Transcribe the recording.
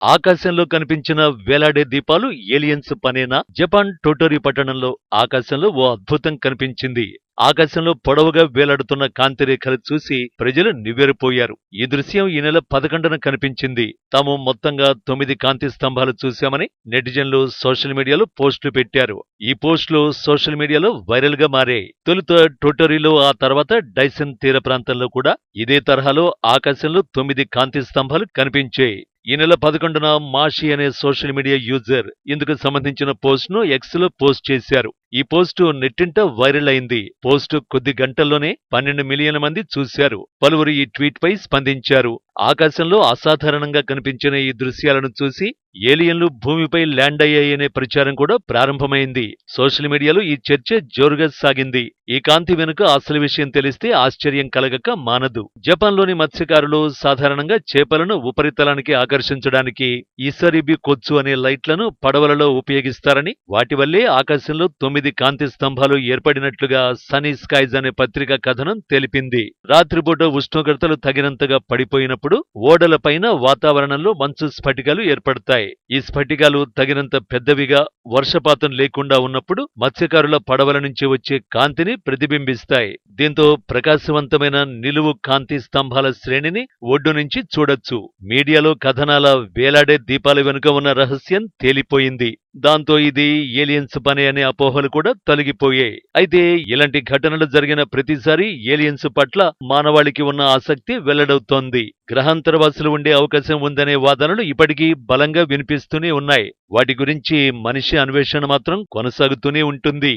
ఆకాశంలో కనిపించిన వేలాడే దీపాలు ఏలియన్స్ పనేనా? జపాన్ టోటోరి పట్టణంలో ఆకాశంలో ఓ అద్భుతం కనిపించింది. ఆకాశంలో పొడవుగా వేలాడుతున్న కాంతి రేఖలు చూసి ప్రజలు నివ్వెరపోయారు. ఈ దృశ్యం ఈ నెల 11న కనిపించింది. తాము మొత్తంగా 9 కాంతి స్తంభాలు చూశామని నెటిజన్లు సోషల్ మీడియాలో పోస్టులు పెట్టారు. ఈ పోస్టులు సోషల్ మీడియాలో వైరల్ గా మారాయి. తొలుత టోటోరిలో, ఆ తర్వాత డైసన్ తీర ప్రాంతంలో కూడా ఇదే తరహాలో ఆకాశంలో 9 కాంతి స్తంభాలు కనిపించాయి. ఈ నెల 11న మాషి అనే సోషల్ మీడియా యూజర్ ఇందుకు సంబంధించిన పోస్ట్ ను ఎక్స్ లో పోస్ట్ చేశారు. ఈ పోస్టు నెట్టింట వైరల్ అయింది. పోస్టు కొద్ది గంటల్లోనే 12 మిలియన్ల మంది చూశారు. పలువురు ఈ ట్వీట్ పై స్పందించారు. ఆకాశంలో అసాధారణంగా కనిపించిన ఈ దృశ్యాలను చూసి ఏలియన్లు భూమిపై ల్యాండ్ అయ్యాయనే ప్రచారం కూడా ప్రారంభమైంది. సోషల్ మీడియాలో ఈ చర్చ జోరుగా సాగింది. ఈ కాంతి వెనుక అసలు విషయం తెలిస్తే ఆశ్చర్యం కలగక మానదు. జపాన్లోని మత్స్యకారులు సాధారణంగా చేపలను ఉపరితలానికి ఆకర్షించడానికి ఇసరిబి కొత్సు అనే లైట్లను పడవలలో ఉపయోగిస్తారని, వాటి వల్లే ఆకాశంలో 9 కాంతి స్తంభాలు ఏర్పడినట్లుగా సనీ స్కైజ్ అనే పత్రిక కథనం తెలిపింది. రాత్రిపూట ఉష్ణోగ్రతలు తగినంతగా పడిపోయినప్పుడు ఓడలపైన వాతావరణంలో మంచు స్ఫటికాలు ఏర్పడతాయి. ఈ స్ఫటికాలు తగినంత పెద్దవిగా, వర్షపాతం లేకుండా ఉన్నప్పుడు మత్స్యకారుల పడవల నుంచి వచ్చే కాంతిని ప్రతిబింబిస్తాయి. దీంతో ప్రకాశవంతమైన నిలువు కాంతి స్తంభాల శ్రేణిని ఒడ్డు నుంచి చూడొచ్చు. మీడియాలో కథనాల వేలాడే దీపాల వెనుక ఉన్న రహస్యం తేలిపోయింది. దాంతో ఇది ఏలియన్స్ పనే అనే అపోహలు కూడా తొలగిపోయాయి. అయితే ఇలాంటి ఘటనలు జరిగిన ప్రతిసారి ఏలియన్స్ పట్ల మానవాళికి ఉన్న ఆసక్తి వెల్లడవుతోంది. గ్రహాంతరవాసులు ఉండే అవకాశం ఉందనే వాదనలు ఇప్పటికీ బలంగా వినిపిస్తూనే ఉన్నాయి. వాటి గురించి మనిషి అన్వేషణ మాత్రం కొనసాగుతూనే ఉంటుంది.